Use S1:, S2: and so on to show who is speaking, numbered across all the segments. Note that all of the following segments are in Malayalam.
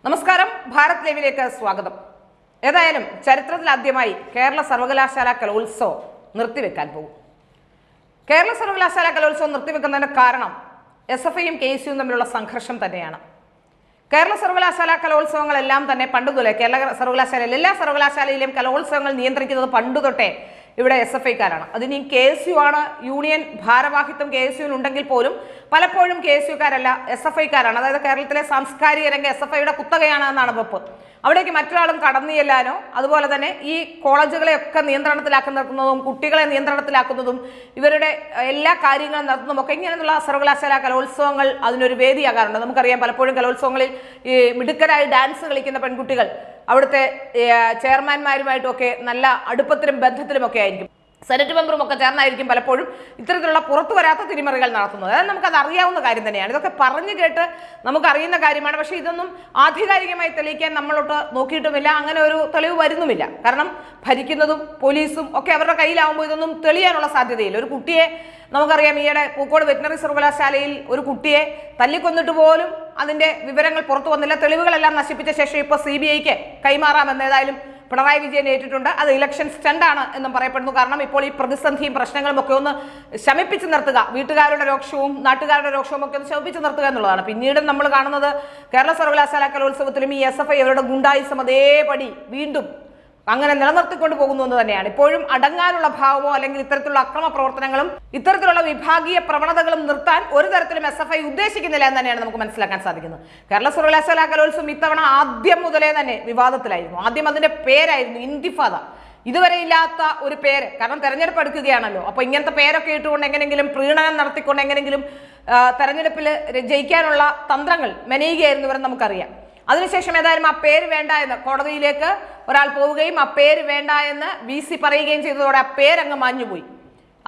S1: നമസ്കാരം, ഭാരത് ലൈവിലേക്ക് സ്വാഗതം. ഏതായാലും ചരിത്രത്തിലാദ്യമായി കേരള സർവകലാശാല കലോത്സവം നിർത്തിവെക്കാൻ പോകും. കേരള സർവകലാശാല കലോത്സവം നിർത്തിവെക്കുന്നതിന് കാരണം SFIയും KSUവും തമ്മിലുള്ള സംഘർഷം തന്നെയാണ്. കേരള സർവകലാശാല കലോത്സവങ്ങളെല്ലാം തന്നെ പണ്ടുതൊട്ടേ കേരള സർവകലാശാലയിൽ എല്ലാ സർവകലാശാലയിലെയും കലോത്സവങ്ങൾ നിയന്ത്രിക്കുന്നത് പണ്ടുതൊട്ടേ ഇവിടെ SFIക്കാരാണ്. അതിന് KSU ആണ്. യൂണിയൻ ഭാരവാഹിത്വം KSUവിന് ഉണ്ടെങ്കിൽ പോലും പലപ്പോഴും KSUക്കാരല്ല, SFIക്കാരാണ്. അതായത് കേരളത്തിലെ സാംസ്കാരിക രംഗം SFIയുടെ കുത്തകയാണ് എന്നാണ് വെപ്പ്. അവിടേക്ക് മറ്റൊരാളും കടന്നു ചെല്ലാനോ അതുപോലെ തന്നെ ഈ കോളേജുകളെയൊക്കെ നിയന്ത്രണത്തിലാക്കുന്നതും കുട്ടികളെ നിയന്ത്രണത്തിലാക്കുന്നതും ഇവരുടെ എല്ലാ കാര്യങ്ങളും നടത്തുന്നതും ഒക്കെ ഇങ്ങനെയുള്ള സർവകലാശാല കലോത്സവങ്ങൾ അതിനൊരു വേദിയാകാറുണ്ട്. നമുക്കറിയാം, പലപ്പോഴും കലോത്സവങ്ങളിൽ ഈ മിടുക്കരായി ഡാൻസ് കളിക്കുന്ന പെൺകുട്ടികൾ അവിടുത്തെ ചെയർമാൻമാരുമായിട്ടൊക്കെ നല്ല അടുപ്പത്തിലും ബന്ധത്തിലുമൊക്കെ ആയിരിക്കും. സെനറ്റ് മെമ്പറും ഒക്കെ ചേർന്നായിരിക്കും പലപ്പോഴും ഇത്തരത്തിലുള്ള പുറത്തു വരാത്ത തിരിമറികൾ നടത്തുന്നത്. അതായത് നമുക്കത് അറിയാവുന്ന കാര്യം തന്നെയാണ്. ഇതൊക്കെ പറഞ്ഞു കേട്ട് നമുക്കറിയുന്ന കാര്യമാണ്. പക്ഷേ ഇതൊന്നും ആധികാരികമായി തെളിയിക്കാൻ നമ്മളോട്ട് നോക്കിയിട്ടുമില്ല. അങ്ങനെ ഒരു തെളിവ് വരുന്നുമില്ല. കാരണം ഭരിക്കുന്നതും പോലീസും ഒക്കെ അവരുടെ കയ്യിലാവുമ്പോൾ ഇതൊന്നും തെളിയാനുള്ള സാധ്യതയില്ല. ഒരു കുട്ടിയെ നമുക്കറിയാം, ഈയിടെ പൂക്കോട് വെറ്റിനറി സർവകലാശാലയിൽ ഒരു കുട്ടിയെ തല്ലിക്കൊന്നിട്ട് പോലും അതിന്റെ വിവരങ്ങൾ പുറത്തു വന്നില്ല. തെളിവുകളെല്ലാം നശിപ്പിച്ച ശേഷം ഇപ്പോൾ CBIക്ക് കൈമാറാമെന്ന് ഏതായാലും പിണറായി വിജയൻ ഏറ്റിട്ടുണ്ട്. അത് ഇലക്ഷൻ സ്റ്റണ്ടാണ് എന്നും പറയപ്പെടുന്നു. കാരണം ഇപ്പോൾ ഈ പ്രതിസന്ധിയും പ്രശ്നങ്ങളും ഒക്കെ ഒന്ന് ശമിപ്പിച്ച് നിർത്തുക, വീട്ടുകാരുടെ രോക്ഷവും നാട്ടുകാരുടെ രോക്ഷവും ഒക്കെ ഒന്ന് ശമിപ്പിച്ച് നിർത്തുക എന്നുള്ളതാണ്. പിന്നീട് നമ്മൾ കാണുന്നത് കേരള സർവകലാശാല കലോത്സവത്തിലും ഈ SFI അവരുടെ ഗുണ്ടായിസം അതേപടി വീണ്ടും അങ്ങനെ നിലനിർത്തിക്കൊണ്ട് പോകുന്നു എന്ന് തന്നെയാണ്. ഇപ്പോഴും അടങ്ങാനുള്ള ഭാവമോ അല്ലെങ്കിൽ ഇത്തരത്തിലുള്ള അക്രമ പ്രവർത്തനങ്ങളും ഇത്തരത്തിലുള്ള വിഭാഗീയ പ്രവണതകളും നിർത്താൻ ഒരു തരത്തിലും SFI ഉദ്ദേശിക്കുന്നില്ല എന്ന് തന്നെയാണ് നമുക്ക് മനസ്സിലാക്കാൻ സാധിക്കുന്നത്. കേരള സർവകലാശാല കലോത്സവം ഇത്തവണ ആദ്യം മുതലേ തന്നെ വിവാദത്തിലായിരുന്നു. ആദ്യം അതിന്റെ പേരായിരുന്നു ഇന്തിഫാദ. ഇതുവരെ ഇല്ലാത്ത ഒരു പേര്. കാരണം തെരഞ്ഞെടുപ്പ് എടുക്കുകയാണല്ലോ. അപ്പൊ ഇങ്ങനത്തെ പേരൊക്കെ ഇട്ടുകൊണ്ട് എങ്ങനെങ്കിലും പ്രീണനം നടത്തിക്കൊണ്ട് എങ്ങനെങ്കിലും തെരഞ്ഞെടുപ്പിൽ ജയിക്കാനുള്ള തന്ത്രങ്ങൾ മെനയുകയായിരുന്നു ഇവരെന്ന് നമുക്കറിയാം. അതിനുശേഷം ഏതായാലും ആ പേര് വേണ്ട എന്ന് കോടതിയിലേക്ക് ഒരാൾ പോവുകയും ആ പേര് വേണ്ട എന്ന് VC പറയുകയും ചെയ്തതോടെ ആ പേരങ്ങ് മാഞ്ഞുപോയി.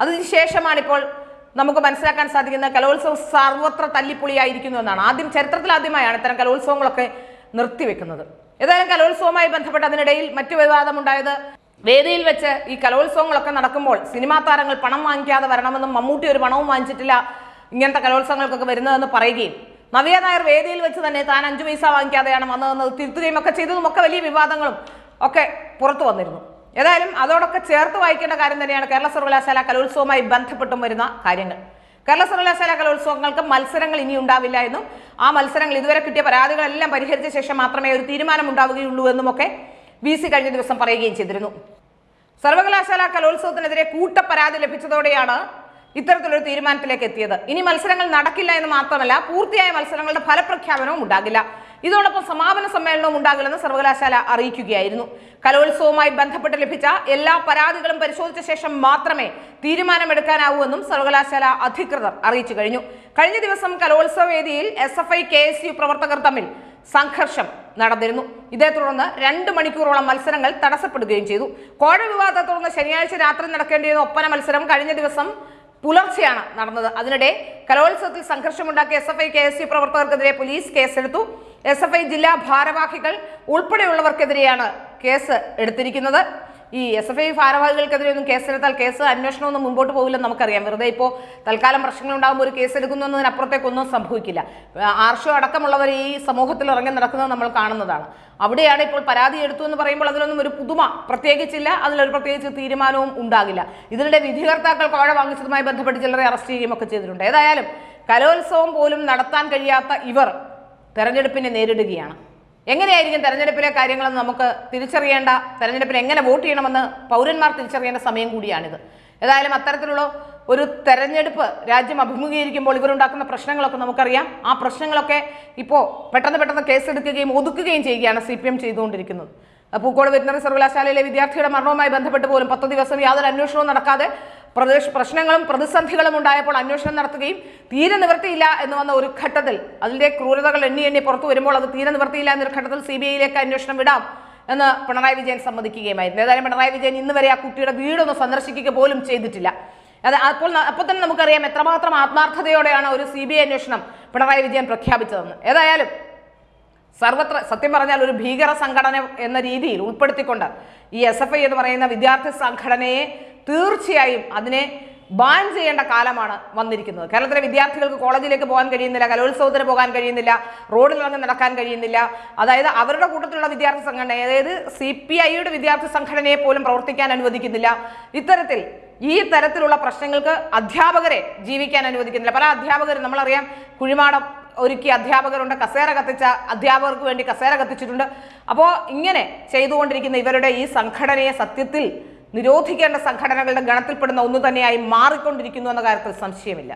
S1: അതിനുശേഷമാണ് ഇപ്പോൾ നമുക്ക് മനസ്സിലാക്കാൻ സാധിക്കുന്നത് കലോത്സവം സർവത്ര തല്ലിപ്പൊളിയായിരിക്കുന്നു എന്നാണ്. ചരിത്രത്തിലാദ്യമായാണ് ഇത്തരം കലോത്സവങ്ങളൊക്കെ നിർത്തിവെക്കുന്നത്. ഏതായാലും കലോത്സവവുമായി ബന്ധപ്പെട്ട് അതിനിടയിൽ മറ്റു വിവാദമുണ്ടായത്, വേദിയിൽ വെച്ച് ഈ കലോത്സവങ്ങളൊക്കെ നടക്കുമ്പോൾ സിനിമാ താരങ്ങൾ പണം വാങ്ങിക്കാതെ വരണമെന്നും മമ്മൂട്ടി ഒരു പണവും വാങ്ങിച്ചിട്ടില്ല ഇങ്ങനത്തെ കലോത്സവങ്ങൾക്കൊക്കെ വരുന്നതെന്ന് പറയുകയും നവ്യ നായർ വേദിയിൽ വെച്ച് തന്നെ താൻ 5 പൈസ വാങ്ങിക്കാതെയാണ് വന്നതെന്ന് തിരുത്തുകയും ഒക്കെ ചെയ്തതും ഒക്കെ വലിയ വിവാദങ്ങളും ഒക്കെ പുറത്തു വന്നിരുന്നു. ഏതായാലും അതോടൊക്കെ ചേർത്ത് വായിക്കേണ്ട കാര്യം തന്നെയാണ് കേരള സർവകലാശാല കലോത്സവവുമായി ബന്ധപ്പെട്ടും വരുന്ന കാര്യങ്ങൾ. കേരള സർവകലാശാല കലോത്സവങ്ങൾക്ക് മത്സരങ്ങൾ ഇനി ഉണ്ടാവില്ല എന്നും ആ മത്സരങ്ങൾ ഇതുവരെ കിട്ടിയ പരാതികളെല്ലാം പരിഹരിച്ച ശേഷം മാത്രമേ ഒരു തീരുമാനം ഉണ്ടാവുകയുള്ളൂ എന്നും ഒക്കെ VC കഴിഞ്ഞ ദിവസം പറയുകയും ചെയ്തിരുന്നു. സർവകലാശാല കലോത്സവത്തിനെതിരെ കൂട്ടപ്പരാതി ലഭിച്ചതോടെയാണ് ഇത്തരത്തിലൊരു തീരുമാനത്തിലേക്ക് എത്തിയത്. ഇനി മത്സരങ്ങൾ നടക്കില്ല എന്ന് മാത്രമല്ല, പൂർത്തിയായ മത്സരങ്ങളുടെ ഫലപ്രഖ്യാപനവും ഉണ്ടാകില്ല. ഇതോടൊപ്പം സമാപന സമ്മേളനവും ഉണ്ടാകില്ലെന്ന് സർവകലാശാല അറിയിക്കുകയായിരുന്നു. കലോത്സവവുമായി ബന്ധപ്പെട്ട് ലഭിച്ച എല്ലാ പരാതികളും പരിശോധിച്ച ശേഷം മാത്രമേ തീരുമാനമെടുക്കാനാവൂ എന്നും സർവകലാശാല അധികൃതർ അറിയിച്ചു കഴിഞ്ഞു. കഴിഞ്ഞ ദിവസം കലോത്സവ വേദിയിൽ SFI KSU പ്രവർത്തകർ തമ്മിൽ സംഘർഷം നടന്നിരുന്നു. ഇതേ തുടർന്ന് 2 മണിക്കൂറോളം മത്സരങ്ങൾ തടസ്സപ്പെടുകയും ചെയ്തു. കോഴ വിവാദത്തെ തുടർന്ന് ശനിയാഴ്ച രാത്രി നടക്കേണ്ടിയിരുന്ന ഒപ്പന മത്സരം കഴിഞ്ഞ ദിവസം പുലർച്ചെയാണ് നടന്നത്. അതിനിടെ കലോത്സവത്തിൽ സംഘർഷമുണ്ടാക്കിയ SFI KSU പ്രവർത്തകർക്കെതിരെ പോലീസ് കേസെടുത്തു. SFI ജില്ലാ ഭാരവാഹികൾ ഉൾപ്പെടെയുള്ളവർക്കെതിരെയാണ് കേസ് എടുത്തിരിക്കുന്നത്. ഈ SFI ഭാരവാഹികൾക്കെതിരെ ഒന്നും കേസെടുത്താൽ അന്വേഷണമൊന്നും മുമ്പോട്ട് പോകില്ലെന്ന് നമുക്കറിയാം. വെറുതെ ഇപ്പോൾ തൽക്കാലം പ്രശ്നങ്ങൾ ഉണ്ടാകുമ്പോൾ ഒരു കേസ് എടുക്കുന്നു എന്നതിനപ്പുറത്തേക്കൊന്നും സംഭവിക്കില്ല. ആർഷോ അടക്കമുള്ളവർ ഈ സമൂഹത്തിൽ ഇറങ്ങി നടക്കുന്നത് നമ്മൾ കാണുന്നതാണ്. അവിടെയാണ് ഇപ്പോൾ പരാതി എടുത്തു എന്ന് പറയുമ്പോൾ അതിലൊന്നും ഒരു പുതുമ പ്രത്യേകിച്ചില്ല, അതിലൊരു പ്രത്യേകിച്ച് തീരുമാനവും ഉണ്ടാകില്ല. ഇതിനിടെ വിധികർത്താക്കൾ കോഴ വാങ്ങിച്ചതുമായി ബന്ധപ്പെട്ട് ചിലരെ അറസ്റ്റ് ചെയ്യുകയും ഒക്കെ ചെയ്തിട്ടുണ്ട്. ഏതായാലും കലോത്സവം പോലും നടത്താൻ കഴിയാത്ത ഇവർ തെരഞ്ഞെടുപ്പിനെ നേരിടുകയാണ്. എങ്ങനെയായിരിക്കും തെരഞ്ഞെടുപ്പിലെ കാര്യങ്ങളെന്ന് നമുക്ക് തിരിച്ചറിയേണ്ട, തെരഞ്ഞെടുപ്പിന് എങ്ങനെ വോട്ട് ചെയ്യണമെന്ന് പൗരന്മാർ തിരിച്ചറിയേണ്ട സമയം കൂടിയാണിത്. ഏതായാലും അത്തരത്തിലുള്ള ഒരു തെരഞ്ഞെടുപ്പ് രാജ്യം അഭിമുഖീകരിക്കുമ്പോൾ ഇവരുണ്ടാക്കുന്ന പ്രശ്നങ്ങളൊക്കെ നമുക്കറിയാം. ആ പ്രശ്നങ്ങളൊക്കെ ഇപ്പോൾ പെട്ടെന്ന് കേസെടുക്കുകയും ഒതുക്കുകയും ചെയ്യുകയാണ് CPM ചെയ്തുകൊണ്ടിരിക്കുന്നത്. പൂക്കോട് വെറ്റിനറി സർവകലാശാലയിലെ വിദ്യാർത്ഥിയുടെ മരണവുമായി ബന്ധപ്പെട്ട് പോലും 10 ദിവസം യാതൊരു അന്വേഷണവും നടക്കാതെ പ്രശ്നങ്ങളും പ്രതിസന്ധികളും ഉണ്ടായപ്പോൾ അന്വേഷണം നടത്തുകയും തീരെ നിവൃത്തിയില്ല എന്ന് വന്ന ഒരു ഘട്ടത്തിൽ അതിന്റെ ക്രൂരതകൾ എണ്ണി പുറത്തു വരുമ്പോൾ അത് തീരെ നിവൃത്തിയില്ല എന്നൊരു ഘട്ടത്തിൽ CBIയിലേക്ക് അന്വേഷണം വിടാം എന്ന് പിണറായി വിജയൻ സമ്മതിക്കുകയുമായിരുന്നു. ഏതായാലും പിണറായി വിജയൻ ഇന്ന് വരെ ആ കുട്ടിയുടെ വീടൊന്ന് സന്ദർശിക്കുക പോലും ചെയ്തിട്ടില്ല. അപ്പോൾ തന്നെ നമുക്കറിയാം എത്രമാത്രം ആത്മാർത്ഥതയോടെയാണ് ഒരു CBI അന്വേഷണം പിണറായി വിജയൻ പ്രഖ്യാപിച്ചതെന്ന്. ഏതായാലും സർവത്ര സത്യം പറഞ്ഞാൽ ഒരു ഭീകര സംഘടന എന്ന രീതിയിൽ ഉൾപ്പെടുത്തിക്കൊണ്ട് ഈ SFI എന്ന് പറയുന്ന വിദ്യാർത്ഥി സംഘടനയെ തീർച്ചയായും അതിനെ ബാൻ ചെയ്യേണ്ട കാലമാണ് വന്നിരിക്കുന്നത്. കേരളത്തിലെ വിദ്യാർത്ഥികൾക്ക് കോളേജിലേക്ക് പോകാൻ കഴിയുന്നില്ല, കലോത്സവത്തിന് പോകാൻ കഴിയുന്നില്ല, റോഡിലിറങ്ങി നടക്കാൻ കഴിയുന്നില്ല. അതായത് അവരുടെ കൂട്ടത്തിലുള്ള വിദ്യാർത്ഥി സംഘടന, അതായത് CPIയുടെ വിദ്യാർത്ഥി സംഘടനയെ പോലും പ്രവർത്തിക്കാൻ അനുവദിക്കുന്നില്ല. ഇത്തരത്തിൽ ഈ തരത്തിലുള്ള പ്രശ്നങ്ങൾക്ക് അധ്യാപകരെ ജീവിക്കാൻ അനുവദിക്കുന്നില്ല. പല അധ്യാപകരും നമ്മളറിയാം, കുഴിമാടം ഒരുക്കി അധ്യാപകരുണ്ട്, കസേര കത്തിച്ച അധ്യാപകർക്ക് വേണ്ടി കസേര കത്തിച്ചിട്ടുണ്ട്. അപ്പോൾ ഇങ്ങനെ ചെയ്തുകൊണ്ടിരിക്കുന്ന ഇവരുടെ ഈ സംഘടനയെ സത്യത്തിൽ നിരോധിക്കേണ്ട സംഘടനകളുടെ ഗണത്തിൽപ്പെടുന്ന ഒന്ന് തന്നെയായി മാറിക്കൊണ്ടിരിക്കുന്നു എന്ന കാര്യത്തിൽ സംശയമില്ല.